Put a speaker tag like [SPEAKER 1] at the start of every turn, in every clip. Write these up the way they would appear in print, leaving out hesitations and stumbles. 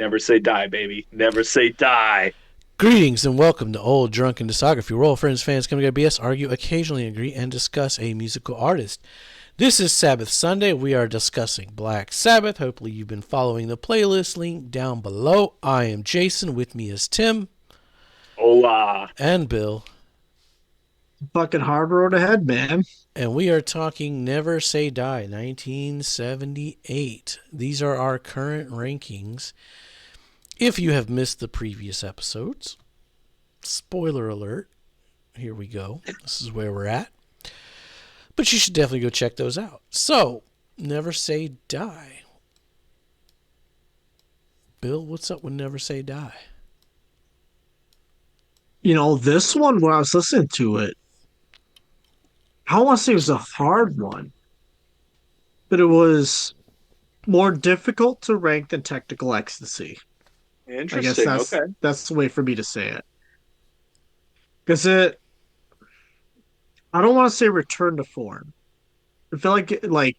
[SPEAKER 1] Never say die, baby. Never say die.
[SPEAKER 2] Greetings and welcome to Old Drunken Discography, where all friends, fans come together, BS, argue, occasionally agree, and discuss a musical artist. This is Sabbath Sunday. We are discussing Black Sabbath. Hopefully, you've been following the playlist link down below. I am Jason. With me is Tim
[SPEAKER 1] Hola.
[SPEAKER 2] and Bill.
[SPEAKER 3] Fucking hard road ahead, man.
[SPEAKER 2] And we are talking Never Say Die, 1978. These are our current rankings. If you have missed the previous episodes, spoiler alert, here we go. This is where we're at. But you should definitely go check those out. So, Never Say Die. Bill, what's up with Never Say Die?
[SPEAKER 3] You know, this one, when I was listening to it, I don't want to say it was a hard one, but it was more difficult to rank than Technical Ecstasy. I guess
[SPEAKER 1] Interesting.
[SPEAKER 3] that's
[SPEAKER 1] Okay.
[SPEAKER 3] that's the way for me to say it. Because I don't want to say return to form. I feel Tony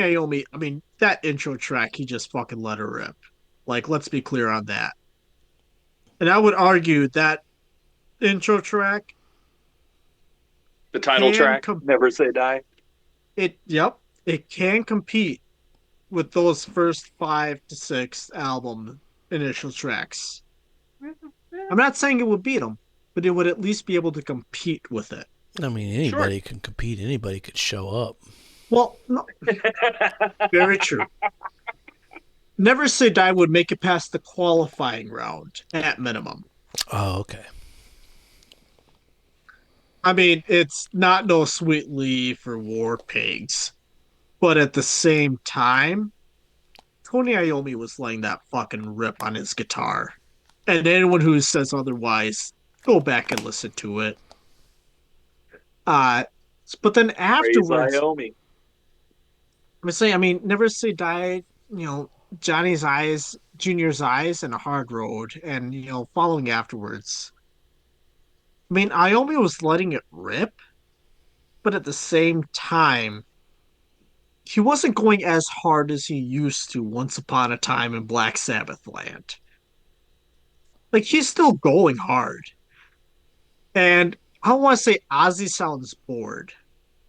[SPEAKER 3] Iommi, that intro track, he just fucking let her rip. Like, let's be clear on that. And I would argue that intro track
[SPEAKER 1] The title
[SPEAKER 3] can
[SPEAKER 1] track,
[SPEAKER 3] com-
[SPEAKER 1] Never Say Die.
[SPEAKER 3] it can compete with those first 5 to 6 album initial tracks. I'm not saying it would beat them, but it would at least be able to compete with it.
[SPEAKER 2] I mean, anybody can compete. Anybody could show up.
[SPEAKER 3] Well, no, very true. Never Say Die would make it past the qualifying round at minimum.
[SPEAKER 2] Oh, okay.
[SPEAKER 3] I mean, it's not no Sweet Leaf or War Pigs, but at the same time, Tony Iommi was letting that fucking rip on his guitar. And anyone who says otherwise, go back and listen to it. Uh, but then
[SPEAKER 1] Praise
[SPEAKER 3] afterwards,
[SPEAKER 1] Iommi.
[SPEAKER 3] Never Say Die, Johnny's Eyes, Junior's Eyes, and A Hard Road, and, following afterwards. Iommi was letting it rip, but at the same time, he wasn't going as hard as he used to once upon a time in Black Sabbath land. Like, he's still going hard. And I don't want to say Ozzy sounds bored.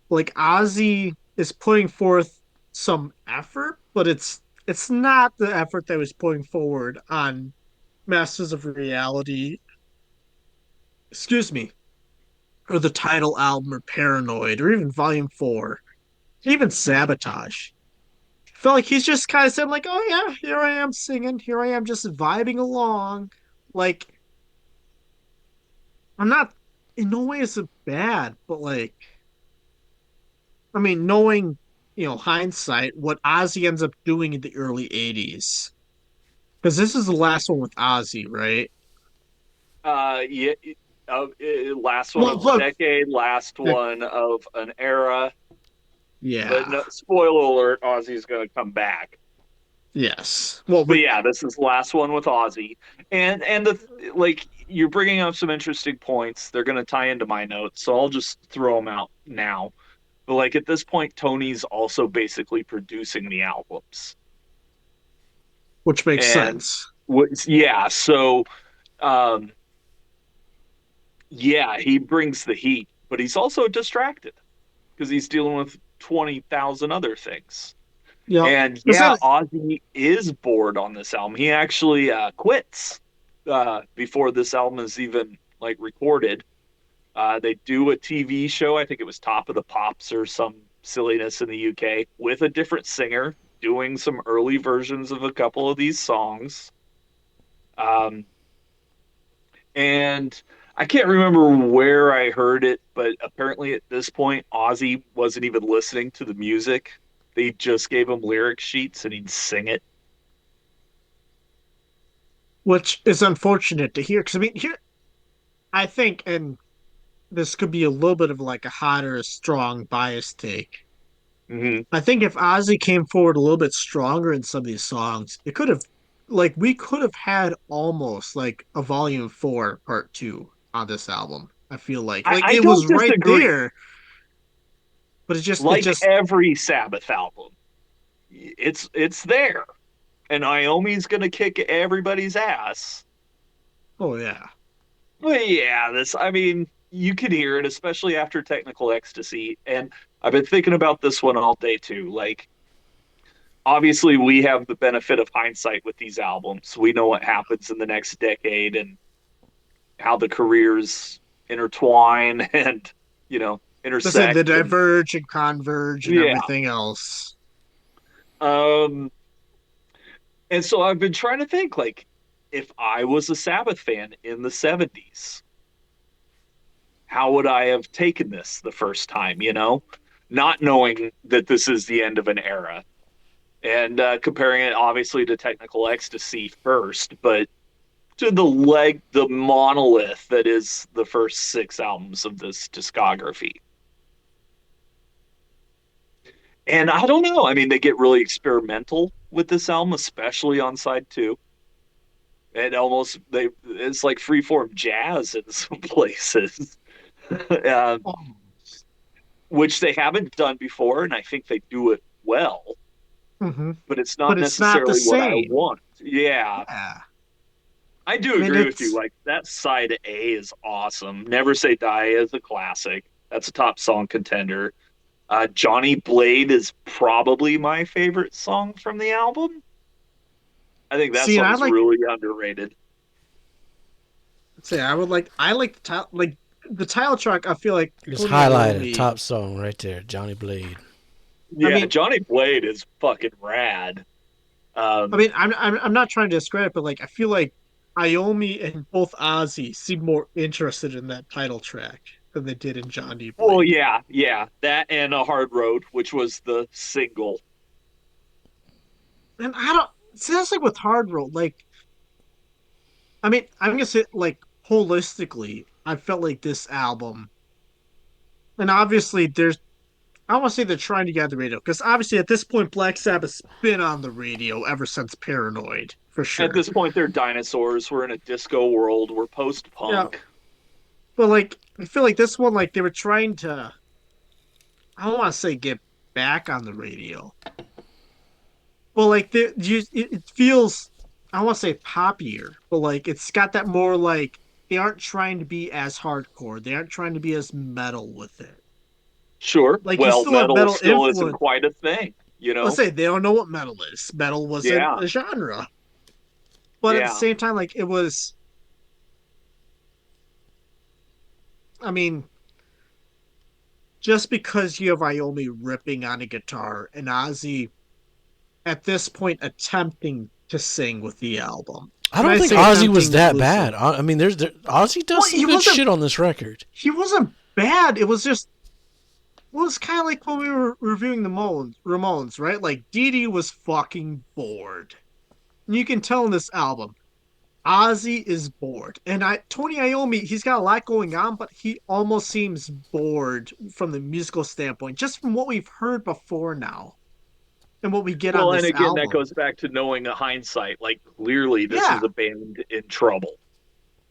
[SPEAKER 3] Like, Ozzy is putting forth some effort, but it's not the effort that was putting forward on Masters of Reality, excuse me, or the title album, or Paranoid, or even Volume 4, even Sabotage. Felt like he's just kind of said, like, oh yeah, here I am singing, here I am just vibing along. Like, I'm not, in no way is it bad, but like, knowing, hindsight, what Ozzy ends up doing in the early 80s. Because this is the last one with Ozzy, right?
[SPEAKER 1] Yeah. Last one
[SPEAKER 3] Well,
[SPEAKER 1] of the
[SPEAKER 3] look,
[SPEAKER 1] decade, last one of an era. But
[SPEAKER 3] yeah,
[SPEAKER 1] no, spoiler alert, Ozzy's going to come back.
[SPEAKER 3] yes. Well,
[SPEAKER 1] But yeah, this is the last one with Ozzy, and you're bringing up some interesting points. They're going to tie into my notes, so I'll just throw them out now. But like at this point, Tony's also basically producing the albums,
[SPEAKER 3] which makes
[SPEAKER 1] and
[SPEAKER 3] sense.
[SPEAKER 1] yeah, so um, yeah, he brings the heat, but he's also distracted because he's dealing with 20,000 other things.
[SPEAKER 3] Yep.
[SPEAKER 1] And
[SPEAKER 3] Is
[SPEAKER 1] yeah,
[SPEAKER 3] that
[SPEAKER 1] Ozzy is bored on this album. He actually quits before this album is even like recorded. They do a TV show. I think it was Top of the Pops or some silliness in the UK with a different singer doing some early versions of a couple of these songs. Um, and I can't remember where I heard it, but apparently at this point, Ozzy wasn't even listening to the music. They just gave him lyric sheets and he'd sing it.
[SPEAKER 3] which is unfortunate to hear? Because here I think, and this could be a little bit of like a hotter, strong bias take.
[SPEAKER 1] Mm-hmm.
[SPEAKER 3] I think if Ozzy came forward a little bit stronger in some of these songs, it could have, like, we could have had almost like a volume 4, part 2 on this album. I feel like
[SPEAKER 1] I
[SPEAKER 3] it
[SPEAKER 1] don't
[SPEAKER 3] was right
[SPEAKER 1] disagree.
[SPEAKER 3] there, but it
[SPEAKER 1] Like
[SPEAKER 3] just,
[SPEAKER 1] every Sabbath album, it's there. and Iommi's gonna kick everybody's ass.
[SPEAKER 3] Oh yeah.
[SPEAKER 1] But yeah, I mean, you can hear it, especially after Technical Ecstasy. And I've been thinking about this one all day too. Like, obviously, we have the benefit of hindsight with these albums. We know what happens in the next decade and how the careers intertwine and,
[SPEAKER 3] Let's say the
[SPEAKER 1] intersect. And
[SPEAKER 3] diverge and converge and
[SPEAKER 1] yeah.
[SPEAKER 3] everything else.
[SPEAKER 1] Um, and so I've been trying to think, like, if I was a Sabbath fan in the 70s, how would I have taken this the first time, Not knowing that this is the end of an era and comparing it obviously to Technical Ecstasy first, but to the monolith that is the first six albums of this discography. And I don't know. I mean, they get really experimental with this album, especially on side two. And it's like freeform jazz in some places. uh,
[SPEAKER 3] Oh.
[SPEAKER 1] which they haven't done before, and I think they do it well,
[SPEAKER 3] Hmm.
[SPEAKER 1] but it's
[SPEAKER 3] But
[SPEAKER 1] not
[SPEAKER 3] it's not the
[SPEAKER 1] necessarily what I
[SPEAKER 3] same.
[SPEAKER 1] want. Yeah,
[SPEAKER 3] Yeah.
[SPEAKER 1] I do
[SPEAKER 3] I mean,
[SPEAKER 1] agree with you.
[SPEAKER 3] it's
[SPEAKER 1] Like that side A is awesome. Never Say Die is a classic. That's a top song contender. Johnny Blade is probably my favorite song from the album. I think that
[SPEAKER 3] see, and I
[SPEAKER 1] song's
[SPEAKER 3] like
[SPEAKER 1] really underrated.
[SPEAKER 3] say I like the title track. I feel like
[SPEAKER 2] Just
[SPEAKER 3] Tony
[SPEAKER 2] highlighted
[SPEAKER 3] Iommi.
[SPEAKER 2] top song right there, Johnny Blade.
[SPEAKER 3] I
[SPEAKER 1] Yeah,
[SPEAKER 3] mean,
[SPEAKER 1] Johnny Blade is fucking rad. Um,
[SPEAKER 3] I'm not trying to discredit, but like I feel like Iommi and both Ozzy seem more interested in that title track than they did in Johnny
[SPEAKER 1] well,
[SPEAKER 3] Blade.
[SPEAKER 1] yeah, that and A Hard Road, which was the single.
[SPEAKER 3] And I don't see that's like with Hard Road. Like, I mean, I'm gonna say like holistically, I felt like this album, and obviously there's I want to say they're trying to get on the radio because obviously at this point Black Sabbath's been on the radio ever since Paranoid for
[SPEAKER 1] At
[SPEAKER 3] sure.
[SPEAKER 1] this point, they're dinosaurs. We're in a disco world. We're post
[SPEAKER 3] Yeah,
[SPEAKER 1] punk.
[SPEAKER 3] but like I feel like this one like they were trying to I don't want to say get back on the radio, but like it feels I don't want to say poppier, but like it's got that more like they aren't trying to be as hardcore. They aren't trying to be as metal with it.
[SPEAKER 1] Sure.
[SPEAKER 3] Like you
[SPEAKER 1] Well,
[SPEAKER 3] still have
[SPEAKER 1] metal
[SPEAKER 3] metal
[SPEAKER 1] still isn't
[SPEAKER 3] influence.
[SPEAKER 1] quite a thing, you
[SPEAKER 3] Let's
[SPEAKER 1] know?
[SPEAKER 3] say they don't know what metal is. Metal wasn't
[SPEAKER 1] Yeah,
[SPEAKER 3] a genre, but at the
[SPEAKER 1] yeah.
[SPEAKER 3] same time, like it was. I mean, just because you have Iommi ripping on a guitar and Ozzy at this point attempting to sing with the album.
[SPEAKER 2] I
[SPEAKER 3] And
[SPEAKER 2] don't
[SPEAKER 3] I
[SPEAKER 2] think
[SPEAKER 3] say
[SPEAKER 2] Ozzy was
[SPEAKER 3] attempting
[SPEAKER 2] that
[SPEAKER 3] loosely.
[SPEAKER 2] bad. I mean, Ozzy does
[SPEAKER 3] Well,
[SPEAKER 2] some good shit on this record.
[SPEAKER 3] he wasn't bad. It was just well, it's kind of like when we were reviewing the Ramones, right? Like Dee Dee was fucking bored. And you can tell in this album, Ozzy is bored. And Tony Iommi, he's got a lot going on, but he almost seems bored from the musical standpoint, just from what we've heard before now and what we get on
[SPEAKER 1] Well, and
[SPEAKER 3] this
[SPEAKER 1] again, that
[SPEAKER 3] album.
[SPEAKER 1] goes back to knowing a hindsight. Like, clearly, this is
[SPEAKER 3] Yeah,
[SPEAKER 1] a band in trouble.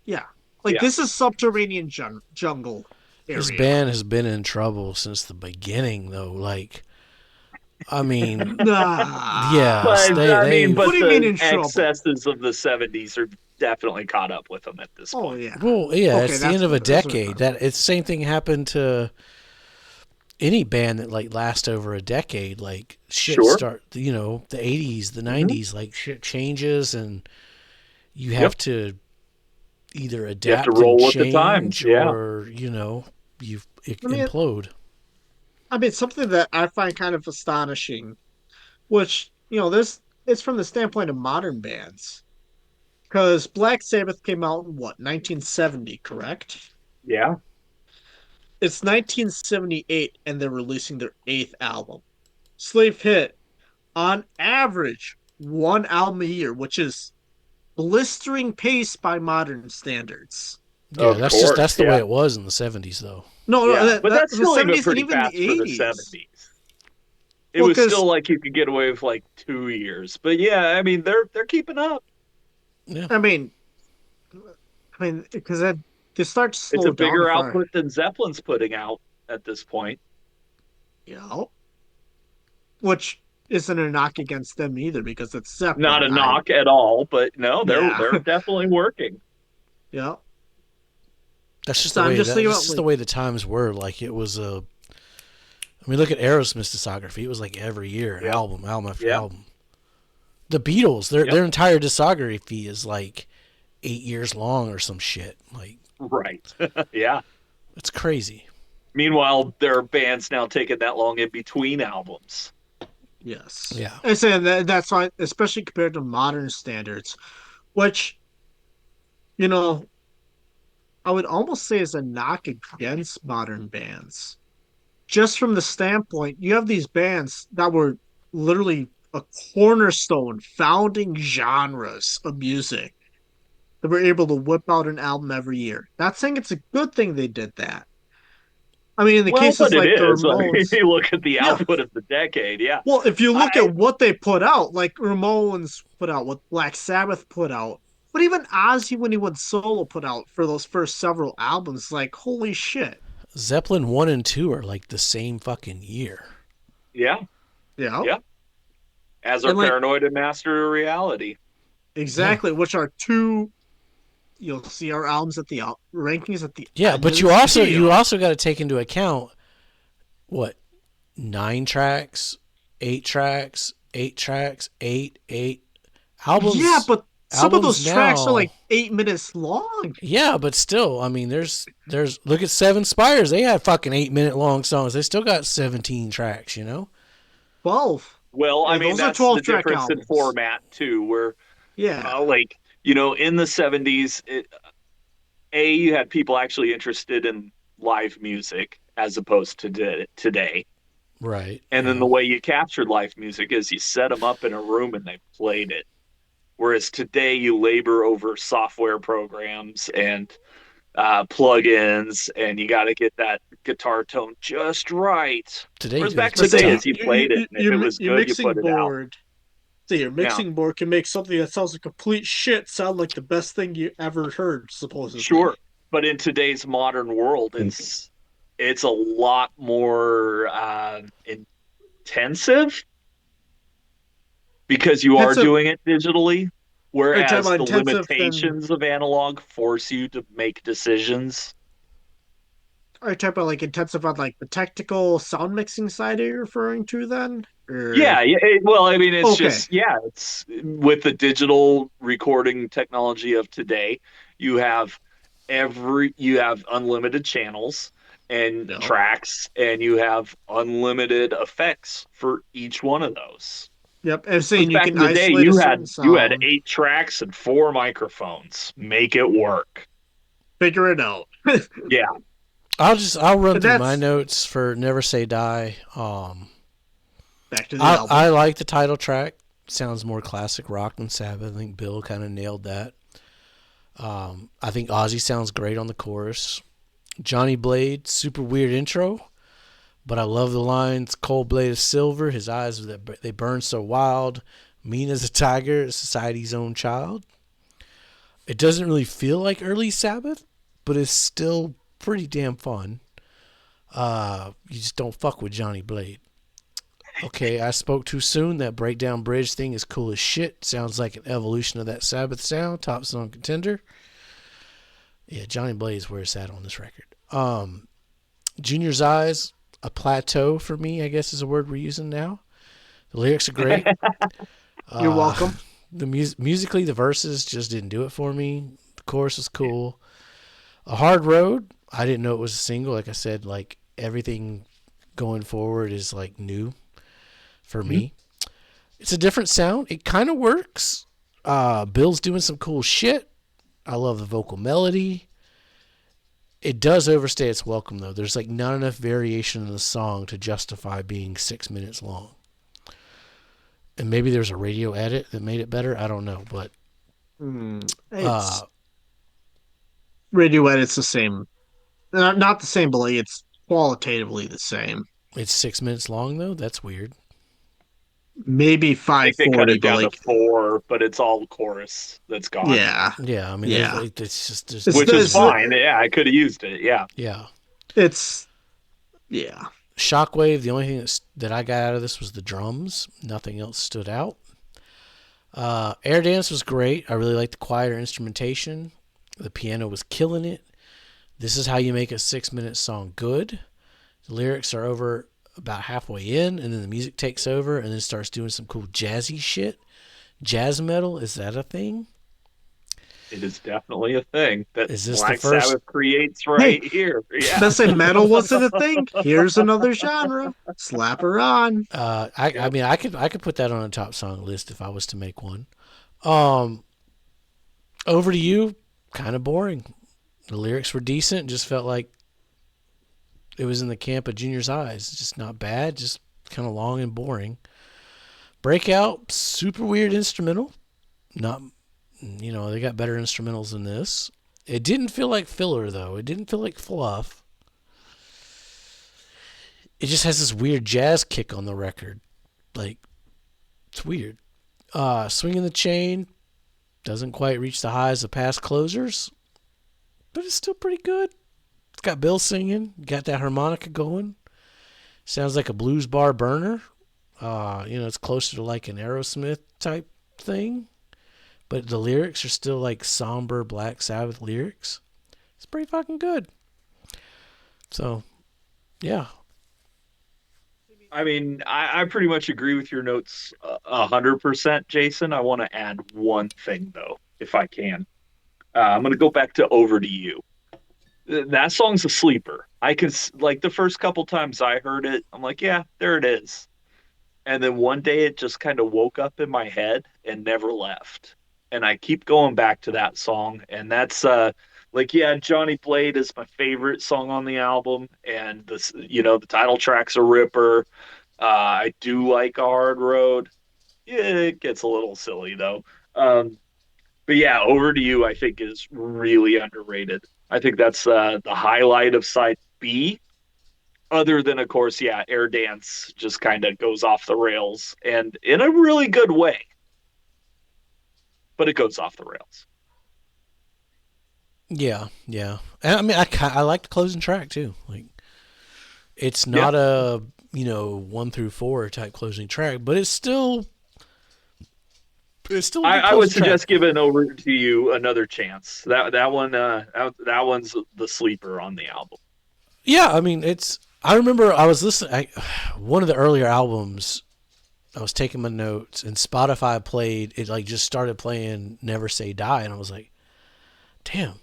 [SPEAKER 3] yeah. Like
[SPEAKER 1] Yeah.
[SPEAKER 3] this is subterranean jungle
[SPEAKER 2] This
[SPEAKER 3] area.
[SPEAKER 2] band has been in trouble since the beginning, though. Like, I mean,
[SPEAKER 3] Nah.
[SPEAKER 2] yes,
[SPEAKER 1] But, I mean,
[SPEAKER 3] What
[SPEAKER 2] they've.
[SPEAKER 3] do
[SPEAKER 1] but
[SPEAKER 3] you mean
[SPEAKER 1] the
[SPEAKER 3] in trouble?
[SPEAKER 1] excesses of the 70s are definitely caught up with them at this
[SPEAKER 3] Oh
[SPEAKER 1] point.
[SPEAKER 3] yeah.
[SPEAKER 2] Well, yeah,
[SPEAKER 3] Okay,
[SPEAKER 2] it's the end of a
[SPEAKER 3] that's what
[SPEAKER 2] decade. That it's the same thing happened to any band that like lasts over a decade. Like shit
[SPEAKER 1] Sure.
[SPEAKER 2] start, the '80s, the
[SPEAKER 1] Hmm.
[SPEAKER 2] '90s, like shit changes, and you
[SPEAKER 1] Yep.
[SPEAKER 2] have to either
[SPEAKER 1] You have to
[SPEAKER 2] adapt and
[SPEAKER 1] roll with the times.
[SPEAKER 2] change,
[SPEAKER 1] Yeah.
[SPEAKER 2] or you
[SPEAKER 3] I mean,
[SPEAKER 2] implode.
[SPEAKER 3] something that I find kind of astonishing, which this it's from the standpoint of modern bands, because Black Sabbath came out in what 1970, correct?
[SPEAKER 1] Yeah.
[SPEAKER 3] It's 1978, and they're releasing their eighth album. Slave hit on average one album a year, which is blistering pace by modern standards.
[SPEAKER 2] Yeah,
[SPEAKER 1] Of course.
[SPEAKER 2] that's the way
[SPEAKER 1] Yeah.
[SPEAKER 2] it was in the '70s, though.
[SPEAKER 3] No, no,
[SPEAKER 1] Yeah. But that's
[SPEAKER 3] the
[SPEAKER 1] still even
[SPEAKER 3] 70s and
[SPEAKER 1] pretty
[SPEAKER 3] even the
[SPEAKER 1] fast for the
[SPEAKER 3] 80s.
[SPEAKER 1] 70s. It
[SPEAKER 3] Well,
[SPEAKER 1] was still
[SPEAKER 3] because
[SPEAKER 1] like you could get away with like 2 years. But yeah, I mean they're keeping up.
[SPEAKER 2] Yeah,
[SPEAKER 3] I mean, because they start to
[SPEAKER 1] It's a
[SPEAKER 3] slow down
[SPEAKER 1] bigger
[SPEAKER 3] if I,
[SPEAKER 1] output than Zeppelin's putting out at this point.
[SPEAKER 3] you know, which isn't a knock against them either because it's
[SPEAKER 1] Not
[SPEAKER 3] Zeppelin.
[SPEAKER 1] a knock at all, but no,
[SPEAKER 3] Yeah,
[SPEAKER 1] they're definitely working.
[SPEAKER 3] yeah.
[SPEAKER 2] That's just
[SPEAKER 3] So
[SPEAKER 2] the
[SPEAKER 3] I'm
[SPEAKER 2] way
[SPEAKER 3] just thinking
[SPEAKER 2] that's
[SPEAKER 3] about
[SPEAKER 2] just the
[SPEAKER 3] like,
[SPEAKER 2] way the times were. Like it was a. I mean, look at Aerosmith's discography. It was like every year, an
[SPEAKER 1] Yep.
[SPEAKER 2] album, album after
[SPEAKER 1] Yep.
[SPEAKER 2] album. The Beatles, their
[SPEAKER 1] Yep.
[SPEAKER 2] their entire discography is like 8 years long or some shit. Like
[SPEAKER 1] Right. Yeah.
[SPEAKER 2] it's crazy.
[SPEAKER 1] Meanwhile, there are bands now taking that long in between albums.
[SPEAKER 3] yes,
[SPEAKER 2] Yeah.
[SPEAKER 3] I say that's why, especially compared to modern standards, which you know I would almost say is a knock against modern bands. Just from the standpoint, you have these bands that were literally a cornerstone, founding genres of music that were able to whip out an album every year. Not saying it's a good thing they did that. I mean, in the
[SPEAKER 1] Well,
[SPEAKER 3] cases
[SPEAKER 1] but it
[SPEAKER 3] like the
[SPEAKER 1] is. I mean,
[SPEAKER 3] Ramones,
[SPEAKER 1] you look at the
[SPEAKER 3] yeah.
[SPEAKER 1] output of the decade. Yeah.
[SPEAKER 3] Well, if you look
[SPEAKER 1] I
[SPEAKER 3] at what they put out, like Ramones put out, what Black Sabbath put out, but even Ozzy when he went solo put out for those first several albums, like holy shit.
[SPEAKER 2] Zeppelin 1 and 2 are like the same fucking year.
[SPEAKER 1] yeah.
[SPEAKER 3] Yeah.
[SPEAKER 1] Yeah. As are
[SPEAKER 3] And like
[SPEAKER 1] Paranoid and Master of Reality.
[SPEAKER 2] Yeah.
[SPEAKER 3] exactly, which are two you'll see our albums at the rankings at the
[SPEAKER 2] Yeah,
[SPEAKER 3] end
[SPEAKER 2] but
[SPEAKER 3] of
[SPEAKER 2] you
[SPEAKER 3] the
[SPEAKER 2] also
[SPEAKER 3] scale.
[SPEAKER 2] you also got to take into account what 9 tracks, 8 tracks, 8 tracks, eight
[SPEAKER 3] Yeah,
[SPEAKER 2] albums.
[SPEAKER 3] but some of
[SPEAKER 2] Albums
[SPEAKER 3] those tracks are
[SPEAKER 2] now.
[SPEAKER 3] like 8 minutes long.
[SPEAKER 2] Yeah, but still, I mean, there's look at Seven Spires. They had fucking 8 minute long songs. They still got 17 tracks.
[SPEAKER 3] 12.
[SPEAKER 1] Well, I
[SPEAKER 3] Hey,
[SPEAKER 1] mean,
[SPEAKER 3] those are
[SPEAKER 1] that's the
[SPEAKER 3] 12-track
[SPEAKER 1] difference in
[SPEAKER 3] albums.
[SPEAKER 1] format too, where
[SPEAKER 3] Yeah.
[SPEAKER 1] like in the '70s, you had people actually interested in live music as opposed to today.
[SPEAKER 2] Right.
[SPEAKER 1] And then
[SPEAKER 2] Yeah.
[SPEAKER 1] the way you captured live music is you set them up in a room and they played it. Whereas today you labor over software programs and plugins, and you got to get that guitar tone just right.
[SPEAKER 2] Today you
[SPEAKER 1] Whereas
[SPEAKER 2] go to
[SPEAKER 1] back in the
[SPEAKER 3] But then
[SPEAKER 1] day,
[SPEAKER 3] you,
[SPEAKER 2] TikTok.
[SPEAKER 1] is you played it, and if it was
[SPEAKER 3] your
[SPEAKER 1] good, you
[SPEAKER 3] mixing
[SPEAKER 1] put it out.
[SPEAKER 3] board, so your
[SPEAKER 1] Yeah,
[SPEAKER 3] mixing board can make something that sounds like complete shit sound like the best thing you ever heard, supposedly.
[SPEAKER 1] sure. But in today's modern world, it's a lot more intensive because you are
[SPEAKER 3] Intensive,
[SPEAKER 1] doing it digitally,
[SPEAKER 3] are you talking
[SPEAKER 1] whereas
[SPEAKER 3] about
[SPEAKER 1] the
[SPEAKER 3] intensive than,
[SPEAKER 1] limitations of analog force you to make decisions.
[SPEAKER 3] are you talking about like intensive on like the technical sound mixing side are you referring to then?
[SPEAKER 1] Yeah,
[SPEAKER 3] Or,
[SPEAKER 1] yeah. Well, I mean, it's
[SPEAKER 3] okay.
[SPEAKER 1] just it's with the digital recording technology of today, you have you have unlimited channels and
[SPEAKER 3] No.
[SPEAKER 1] tracks, and you have unlimited effects for each one of those.
[SPEAKER 3] Yep. I'm
[SPEAKER 1] Because
[SPEAKER 3] saying you
[SPEAKER 1] back
[SPEAKER 3] can
[SPEAKER 1] in the day,
[SPEAKER 3] isolate a certain
[SPEAKER 1] you had
[SPEAKER 3] sound,
[SPEAKER 1] 8 tracks and 4 microphones. Make it work.
[SPEAKER 3] figure it out.
[SPEAKER 1] Yeah.
[SPEAKER 2] I'll run
[SPEAKER 3] But
[SPEAKER 2] through my
[SPEAKER 3] that's
[SPEAKER 2] notes for Never Say Die.
[SPEAKER 3] back to the
[SPEAKER 2] I
[SPEAKER 3] album.
[SPEAKER 2] like the title track. Sounds more classic rock than Sabbath. I think Bill kind of nailed that. I think Ozzy sounds great on the chorus. Johnny Blade, super weird intro, but I love the lines. Cold blade of silver, his eyes they burn so wild. Mean as a tiger, society's own child. It doesn't really feel like early Sabbath, but it's still pretty damn fun. You just don't fuck with Johnny Blade. Okay, I spoke too soon. That breakdown bridge thing is cool as shit. Sounds like an evolution of that Sabbath sound. Top song contender. Yeah, Johnny Blade is where it's at on this record. Junior's Eyes, a plateau for me, I guess is a word we're using now. The lyrics are great.
[SPEAKER 3] You're
[SPEAKER 2] Uh,
[SPEAKER 3] welcome.
[SPEAKER 2] the musically, the verses just didn't do it for me. The chorus is cool. A Hard Road, I didn't know it was a single. Like I said, like everything going forward is like new for me. It's a different sound. It kind of works. Bill's doing some cool shit. I love the vocal melody. It does overstay its welcome though. There's like not enough variation in the song to justify being 6 minutes long. And maybe there's a radio edit that made it better. I don't know, but
[SPEAKER 3] It's radio edit's the same. Not the same, but like it's qualitatively the same.
[SPEAKER 2] it's 6 minutes long though. That's weird.
[SPEAKER 3] Maybe
[SPEAKER 1] I think they cut
[SPEAKER 3] 540,
[SPEAKER 1] it
[SPEAKER 3] but
[SPEAKER 1] down to
[SPEAKER 3] like
[SPEAKER 1] 4, but it's all chorus that's gone,
[SPEAKER 3] yeah,
[SPEAKER 2] Yeah, I mean,
[SPEAKER 3] yeah.
[SPEAKER 2] it's just
[SPEAKER 3] It's
[SPEAKER 1] which
[SPEAKER 3] the,
[SPEAKER 1] is
[SPEAKER 3] it's the,
[SPEAKER 1] fine. Yeah, I could have used it. Yeah.
[SPEAKER 2] yeah.
[SPEAKER 3] it's yeah.
[SPEAKER 2] Shockwave, the only thing that I got out of this was the drums. Nothing else stood out. Air Dance was great. I really liked the quieter instrumentation. The piano was killing it. This is how you make a 6-minute song good. The lyrics are over about halfway in, and then the music takes over and then starts doing some cool jazzy shit. Jazz metal, is that a thing?
[SPEAKER 1] It is definitely a thing that
[SPEAKER 2] Is this the
[SPEAKER 1] Black
[SPEAKER 2] first?
[SPEAKER 1] Sabbath creates
[SPEAKER 3] Hey,
[SPEAKER 1] right here. Yeah.
[SPEAKER 3] let's say metal wasn't a thing. Here's another genre. Slap her on.
[SPEAKER 2] I
[SPEAKER 1] Yep.
[SPEAKER 2] mean, I could put that on a top song list if I was to make one. Um, Over to You, kind of boring. The lyrics were decent. Just felt like it was in the camp of junior's eyes. Just not bad. Just kind of long and boring. Breakout, super weird instrumental. Not, they got better instrumentals than this. It didn't feel like filler though. It didn't feel like fluff. It just has this weird jazz kick on the record. Like, it's weird. Swinging the Chain doesn't quite reach the highs of past closers, but it's still pretty good. It's got Bill singing, got that harmonica going. Sounds like a blues bar burner. It's closer to like an Aerosmith type thing, but the lyrics are still like somber Black Sabbath lyrics. It's pretty fucking good. So, yeah.
[SPEAKER 1] I mean, I pretty much agree with your notes 100%, Jason. I want to add one thing though, if I can. I'm going to go back to Over to You. That song's a sleeper. I can like the first couple times I heard it, I'm like, yeah, there it is. And then one day it just kind of woke up in my head and never left. And I keep going back to that song. And that's like, yeah, Johnny Blade is my favorite song on the album. And this, the title track's a ripper. I do like A Hard Road. Yeah, it gets a little silly though. But yeah, Over to You, I think is really underrated. I think that's the highlight of side B, other than of course, yeah, Air Dance just kind of goes off the rails and in a really good way, but it goes off the rails.
[SPEAKER 2] Yeah, yeah. I mean, I like the closing track too. Like, it's
[SPEAKER 1] Yeah,
[SPEAKER 2] not a 1 through 4 type closing track, but it's still a good
[SPEAKER 1] I would
[SPEAKER 2] closing track.
[SPEAKER 1] suggest giving Over to You another chance. That one that one's the sleeper on the album.
[SPEAKER 2] Yeah, I mean, I remember I was listening. One of the earlier albums. I was taking my notes, and Spotify played. It like just started playing "Never Say Die," and I was like, "Damn."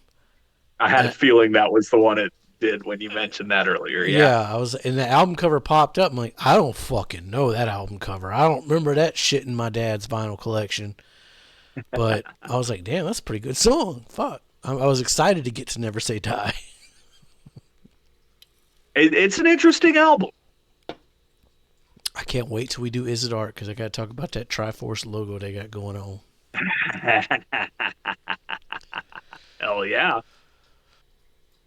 [SPEAKER 1] I had a
[SPEAKER 2] And
[SPEAKER 1] feeling that was the one it did when you mentioned that earlier. Yeah.
[SPEAKER 2] yeah, and the album cover popped up. I'm like, I don't fucking know that album cover. I don't remember that shit in my dad's vinyl collection. But I was like, damn, that's a pretty good song. Fuck. I was excited to get to Never Say Die.
[SPEAKER 1] It's an interesting album.
[SPEAKER 2] I can't wait till we do Is It Art because I got to talk about that Triforce logo they got going on.
[SPEAKER 1] Hell yeah.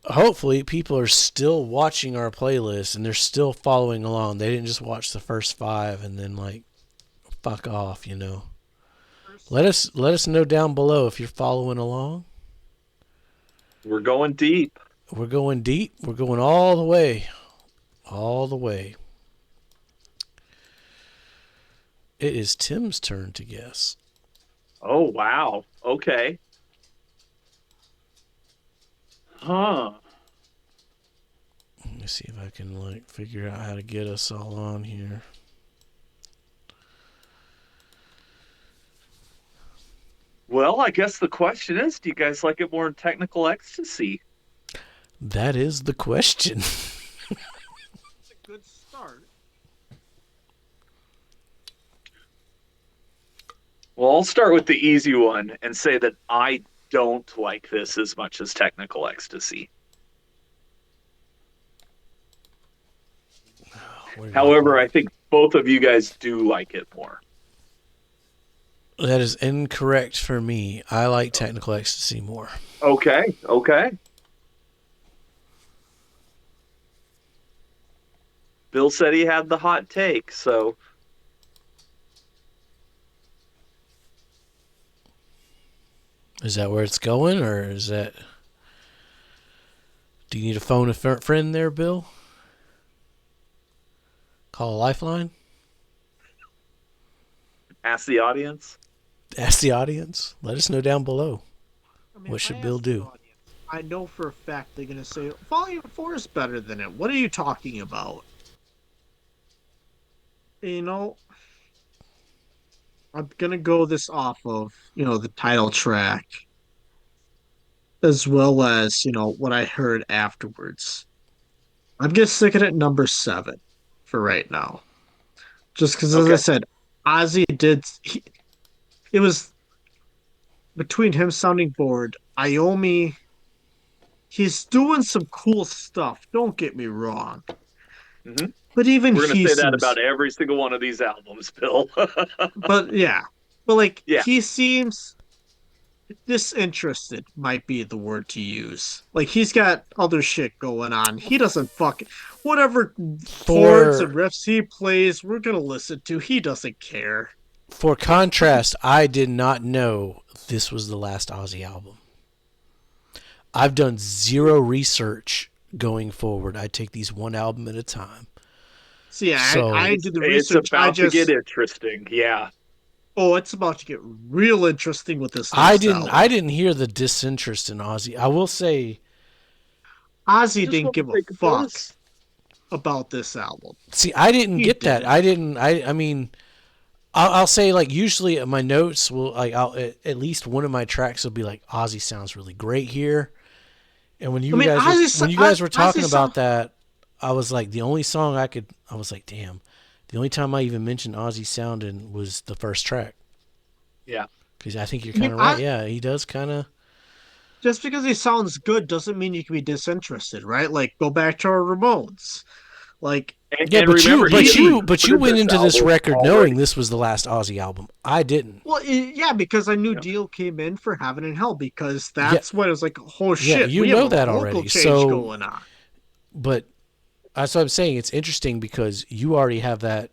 [SPEAKER 2] Hopefully, people are still watching our playlist and they're still following along. They didn't just watch the first 5 and then like fuck off. Let us know down below if you're following along.
[SPEAKER 1] We're going deep.
[SPEAKER 2] We're going deep. We're going all the way. All the way. It is Tim's turn to guess.
[SPEAKER 1] Oh, wow. Okay. Huh.
[SPEAKER 2] Let me see if I can like figure out how to get us all on here.
[SPEAKER 1] Well, I guess the question is, do you guys like it more in technical ecstasy?
[SPEAKER 2] That is the question.
[SPEAKER 3] It's a good start.
[SPEAKER 1] Well, I'll start with the easy one and say that I don't like this as much as technical ecstasy. However, I think both of you guys do like it more.
[SPEAKER 2] That is incorrect for me. I like Technical Ecstasy more.
[SPEAKER 1] Okay, okay. Bill said he had the hot take, so
[SPEAKER 2] Is that where it's going, or is that? Do you need to phone a friend there, Bill? Call a lifeline.
[SPEAKER 1] Ask the audience.
[SPEAKER 2] Ask the audience. Let us know down below.
[SPEAKER 3] I mean,
[SPEAKER 2] What
[SPEAKER 3] if I
[SPEAKER 2] should
[SPEAKER 3] ask
[SPEAKER 2] Bill
[SPEAKER 3] the
[SPEAKER 2] do?
[SPEAKER 3] audience, I know for a fact they're gonna say Volume 4 is better than it. What are you talking about? You know, I'm gonna go this off of, the title track as well as, what I heard afterwards. I'm gonna stick it at number 7 for right now. Just because, as I
[SPEAKER 1] Okay.
[SPEAKER 3] said, Ozzy it was between him sounding bored, Iommi, he's doing some cool stuff. Don't get me wrong.
[SPEAKER 1] hmm
[SPEAKER 3] But even
[SPEAKER 1] We're gonna
[SPEAKER 3] he
[SPEAKER 1] say that
[SPEAKER 3] seems,
[SPEAKER 1] about every single one of these albums, Bill.
[SPEAKER 3] but yeah, but like
[SPEAKER 1] Yeah.
[SPEAKER 3] he seems disinterested, might be the word to use. Like he's got other shit going on. He doesn't whatever chords and
[SPEAKER 2] For
[SPEAKER 3] riffs he plays, we're gonna listen to. He doesn't care.
[SPEAKER 2] for contrast, I did not know this was the last Ozzy album. I've done zero research going forward. I take these one album at a time.
[SPEAKER 3] So yeah, I
[SPEAKER 2] So
[SPEAKER 3] did the
[SPEAKER 1] It's
[SPEAKER 3] research. I
[SPEAKER 1] about to get
[SPEAKER 3] just
[SPEAKER 1] interesting. Yeah.
[SPEAKER 3] it's about to get real interesting with this
[SPEAKER 2] I
[SPEAKER 3] next
[SPEAKER 2] didn't
[SPEAKER 3] album.
[SPEAKER 2] I didn't hear the disinterest in Ozzy. I will say,
[SPEAKER 1] I
[SPEAKER 3] Ozzy
[SPEAKER 1] just
[SPEAKER 3] didn't
[SPEAKER 1] want to
[SPEAKER 3] give a
[SPEAKER 1] take a
[SPEAKER 3] fuck
[SPEAKER 1] piss.
[SPEAKER 3] about this album.
[SPEAKER 2] see, I didn't
[SPEAKER 3] He
[SPEAKER 2] get that.
[SPEAKER 3] didn't.
[SPEAKER 2] I didn't. I mean, I'll say like usually my notes will like I'll at least one of my tracks will be like Ozzy sounds really great here. And when
[SPEAKER 3] I
[SPEAKER 2] you
[SPEAKER 3] mean,
[SPEAKER 2] guys were when you guys were talking
[SPEAKER 3] Ozzy song.
[SPEAKER 2] about that, I was like the only song I was like, damn. The only time I even mentioned Ozzy sounding was the first track.
[SPEAKER 1] Yeah.
[SPEAKER 2] Because I think you're
[SPEAKER 3] I mean,
[SPEAKER 2] kind of right. Yeah, he does kind of.
[SPEAKER 3] just because he sounds good doesn't mean you can be disinterested, right? Like, go back to our Ramones. Like,
[SPEAKER 2] Yeah,
[SPEAKER 1] And remember, he had
[SPEAKER 2] but you
[SPEAKER 1] recorded
[SPEAKER 2] went
[SPEAKER 1] this
[SPEAKER 2] into this
[SPEAKER 1] album
[SPEAKER 2] record knowing
[SPEAKER 1] already.
[SPEAKER 2] this was the last Ozzy album. I didn't.
[SPEAKER 3] well, yeah, because I knew
[SPEAKER 1] Yeah.
[SPEAKER 3] Deal came in for Heaven and Hell because
[SPEAKER 2] Yeah,
[SPEAKER 3] that's when it was like, oh
[SPEAKER 2] yeah,
[SPEAKER 3] shit,
[SPEAKER 2] you
[SPEAKER 3] we have
[SPEAKER 2] know
[SPEAKER 3] a
[SPEAKER 2] that
[SPEAKER 3] vocal
[SPEAKER 2] already.
[SPEAKER 3] change
[SPEAKER 2] So,
[SPEAKER 3] going on.
[SPEAKER 2] but that's what I'm saying. It's interesting because you already have that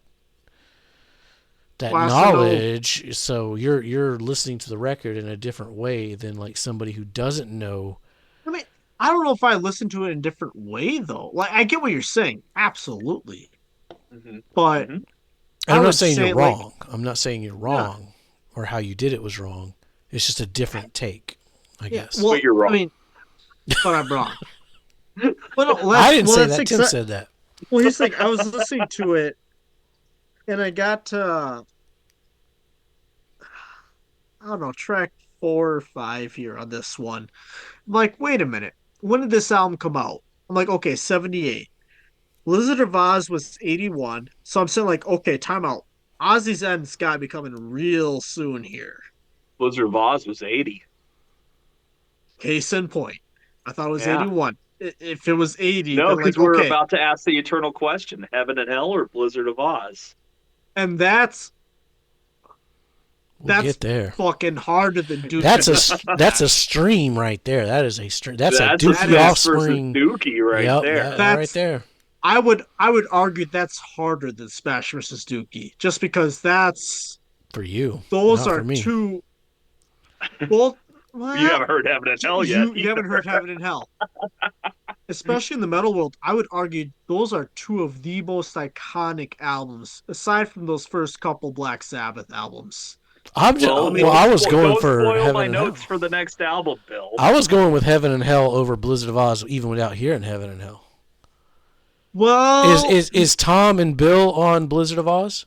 [SPEAKER 3] Well, I also know,
[SPEAKER 2] knowledge, so you're listening to the record in a different way than like somebody who doesn't know.
[SPEAKER 3] I mean, I don't know if I listen to it in a different way though. Like, I get what you're saying, absolutely,
[SPEAKER 1] hmm
[SPEAKER 3] but
[SPEAKER 1] hmm
[SPEAKER 2] And
[SPEAKER 3] I
[SPEAKER 2] I'm not
[SPEAKER 3] would
[SPEAKER 2] saying you're
[SPEAKER 3] say like,
[SPEAKER 2] wrong. I'm not saying you're
[SPEAKER 3] yeah,
[SPEAKER 2] wrong or how you did it was wrong. It's just a different take, I
[SPEAKER 3] yeah.
[SPEAKER 2] guess.
[SPEAKER 1] But
[SPEAKER 3] Well,
[SPEAKER 1] you're
[SPEAKER 3] I
[SPEAKER 1] wrong.
[SPEAKER 3] mean, but I'm wrong. But no,
[SPEAKER 2] I didn't say
[SPEAKER 3] that's
[SPEAKER 2] that. Tim
[SPEAKER 3] exact.
[SPEAKER 2] said that.
[SPEAKER 3] Well, he's like, I was listening to it, and I got to I don't know, track 4 or 5 here on this one. I'm like, wait a minute. When did this album come out? I'm like, okay, 78. Blizzard of Oz was 81. So I'm saying, like, okay, time out. Ozzy's End's got to be coming real soon here.
[SPEAKER 1] Blizzard of Oz was 80.
[SPEAKER 3] Case in point. I thought it was
[SPEAKER 1] Yeah.
[SPEAKER 3] 81. If it was 80,
[SPEAKER 1] No,
[SPEAKER 3] then
[SPEAKER 1] because
[SPEAKER 3] like,
[SPEAKER 1] we're
[SPEAKER 3] okay.
[SPEAKER 1] about to ask the eternal question: Heaven and Hell or Blizzard of Oz?
[SPEAKER 3] And that's
[SPEAKER 2] We'll get there.
[SPEAKER 3] fucking harder than Dookie
[SPEAKER 2] That's a stream right there. That is a stream. That's a
[SPEAKER 1] That's a
[SPEAKER 3] That
[SPEAKER 2] Dookie
[SPEAKER 1] Smash
[SPEAKER 3] is
[SPEAKER 1] versus
[SPEAKER 2] offspring.
[SPEAKER 1] Dookie right
[SPEAKER 2] Yep,
[SPEAKER 1] there.
[SPEAKER 2] that right
[SPEAKER 3] that's
[SPEAKER 2] there.
[SPEAKER 3] I would argue that's harder than Smash versus Dookie, just because
[SPEAKER 2] For you,
[SPEAKER 3] those
[SPEAKER 2] not for
[SPEAKER 3] are
[SPEAKER 2] me.
[SPEAKER 3] two both.
[SPEAKER 1] You
[SPEAKER 3] Well,
[SPEAKER 1] haven't heard Heaven and Hell yet.
[SPEAKER 3] you haven't heard Heaven and Hell, especially in the metal world. I would argue those are two of the most iconic albums, aside from those first couple Black Sabbath albums.
[SPEAKER 2] I'm just,
[SPEAKER 1] Well,
[SPEAKER 3] I mean,
[SPEAKER 2] I was going
[SPEAKER 1] don't
[SPEAKER 2] for
[SPEAKER 1] spoil
[SPEAKER 2] Heaven
[SPEAKER 1] my
[SPEAKER 2] and
[SPEAKER 1] notes
[SPEAKER 2] Hell.
[SPEAKER 1] for the next album, Bill.
[SPEAKER 2] I was going with Heaven and Hell over Blizzard of Oz, even without hearing Heaven and Hell.
[SPEAKER 3] well,
[SPEAKER 2] Is Tom and Bill on Blizzard of Oz?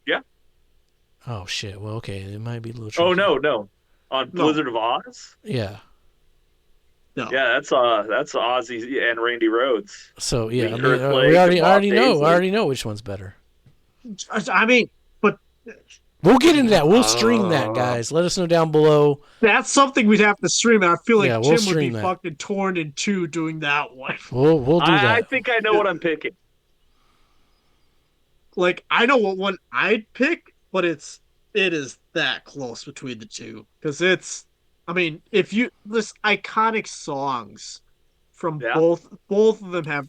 [SPEAKER 1] Yeah.
[SPEAKER 2] Oh shit. Well, okay, it might be a little tricky.
[SPEAKER 1] Oh no. On
[SPEAKER 3] No.
[SPEAKER 1] Blizzard of Oz?
[SPEAKER 2] Yeah.
[SPEAKER 3] no.
[SPEAKER 1] Yeah, that's Ozzy and Randy Rhodes.
[SPEAKER 2] So yeah, I
[SPEAKER 1] Lee
[SPEAKER 2] mean,
[SPEAKER 1] Earthlake
[SPEAKER 2] I
[SPEAKER 1] and Bob
[SPEAKER 2] already know.
[SPEAKER 1] Daisley.
[SPEAKER 2] I already know which one's better.
[SPEAKER 3] I mean, but
[SPEAKER 2] We'll get into that. We'll stream that, guys. Let us know down below.
[SPEAKER 3] that's something we'd have to stream, and I feel like
[SPEAKER 2] Yeah, we'll
[SPEAKER 3] Tim would be
[SPEAKER 2] stream that.
[SPEAKER 3] fucking torn in two doing that one.
[SPEAKER 2] We'll do
[SPEAKER 1] I
[SPEAKER 2] that.
[SPEAKER 1] think I know what I'm picking.
[SPEAKER 3] Like, I know what one I'd pick, but it is that close between the two because I mean, if you this iconic songs from
[SPEAKER 1] Yeah.
[SPEAKER 3] both of them have.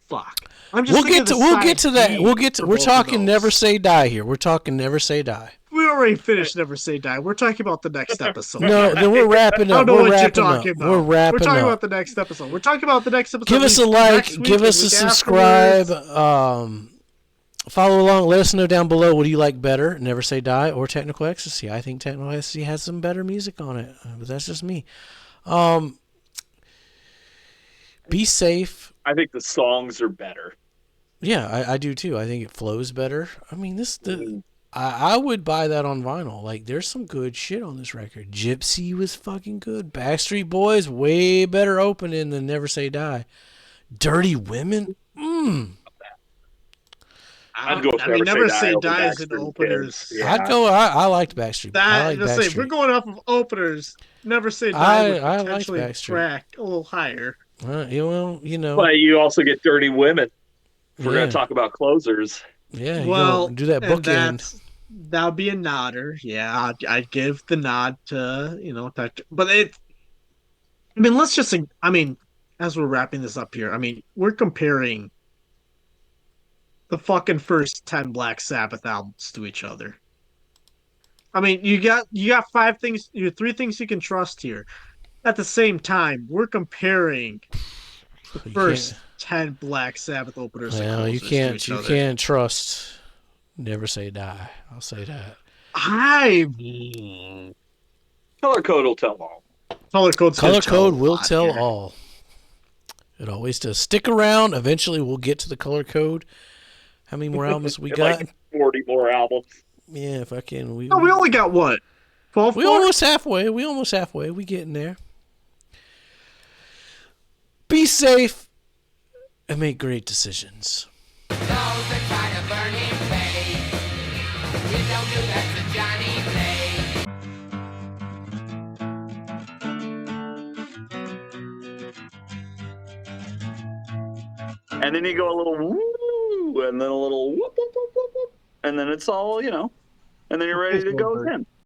[SPEAKER 3] Fuck. I'm just
[SPEAKER 2] We'll
[SPEAKER 3] thinking
[SPEAKER 2] get
[SPEAKER 3] of the
[SPEAKER 2] to
[SPEAKER 3] side
[SPEAKER 2] that.
[SPEAKER 3] B
[SPEAKER 2] We'll get to.
[SPEAKER 3] for
[SPEAKER 2] We're
[SPEAKER 3] both of
[SPEAKER 2] talking
[SPEAKER 3] those.
[SPEAKER 2] Never Say Die here. We're talking Never Say Die.
[SPEAKER 3] We already finished Never Say Die. We're talking about the next episode.
[SPEAKER 2] No, then we're wrapping
[SPEAKER 3] I
[SPEAKER 2] up.
[SPEAKER 3] don't know
[SPEAKER 2] We're
[SPEAKER 3] what you're
[SPEAKER 2] wrapping up.
[SPEAKER 3] talking about.
[SPEAKER 2] We're wrapping
[SPEAKER 3] We're talking
[SPEAKER 2] up.
[SPEAKER 3] about the next episode. We're talking about the next episode.
[SPEAKER 2] Give us a like. Give us a subscribe.
[SPEAKER 3] Afterwards.
[SPEAKER 2] Follow along. Let us know down below. What do you like better? Never Say Die or Technical Ecstasy? I think Technical Ecstasy has some better music on it, but that's just me. Be safe.
[SPEAKER 1] I think the songs are better.
[SPEAKER 2] Yeah, I do too. I think it flows better. I mean, I would buy that on vinyl. Like, there's some good shit on this record. Gypsy was fucking good. Backstreet Boys, way better opening than Never Say Die. Dirty Women,
[SPEAKER 1] I'd go with
[SPEAKER 3] Never
[SPEAKER 1] Say
[SPEAKER 3] Say
[SPEAKER 1] over
[SPEAKER 3] Die is an
[SPEAKER 1] Backstreet
[SPEAKER 3] openers.
[SPEAKER 1] Kids. Yeah.
[SPEAKER 2] I'd go. I liked Backstreet. I like
[SPEAKER 3] Let's say if we're
[SPEAKER 2] Backstreet.
[SPEAKER 3] going off of openers, Never Say Die would
[SPEAKER 2] I liked
[SPEAKER 3] potentially
[SPEAKER 2] Backstreet.
[SPEAKER 3] track a little higher.
[SPEAKER 2] Well, you know.
[SPEAKER 1] But you also get Dirty Women. If we're
[SPEAKER 2] Yeah.
[SPEAKER 1] going to talk about closers.
[SPEAKER 2] Yeah,
[SPEAKER 3] Well,
[SPEAKER 2] do that
[SPEAKER 3] and
[SPEAKER 2] bookend.
[SPEAKER 3] that would be a nodder. Yeah, I'd give the nod to but it. I mean, let's just. I mean, as we're wrapping this up here, I mean, we're comparing the fucking first 10 Black Sabbath albums to each other. I mean, you got three things you can trust here. At the same time, we're comparing the
[SPEAKER 2] You
[SPEAKER 3] first
[SPEAKER 2] can't-
[SPEAKER 3] 10 Black Sabbath openers and
[SPEAKER 2] Well, you
[SPEAKER 3] closers to
[SPEAKER 2] can't.
[SPEAKER 3] each
[SPEAKER 2] You
[SPEAKER 3] other.
[SPEAKER 2] can't trust. Never Say Die. I'll say that.
[SPEAKER 1] Color Code will tell all.
[SPEAKER 3] Color Code
[SPEAKER 2] Will tell all. It always does. Stick around. Eventually, we'll get to the Color Code. How many more albums we got?
[SPEAKER 1] Like 40 more albums.
[SPEAKER 2] Yeah, fucking.
[SPEAKER 3] No, we only got what? 12
[SPEAKER 2] We almost halfway. We getting there. Be safe and make great decisions.
[SPEAKER 4] Those that try to burn him pay. You don't do that to Johnny Play.
[SPEAKER 1] And then you go a little woo, and then a little whoop, whoop, whoop, whoop, whoop, and then it's all, and then you're ready to go again.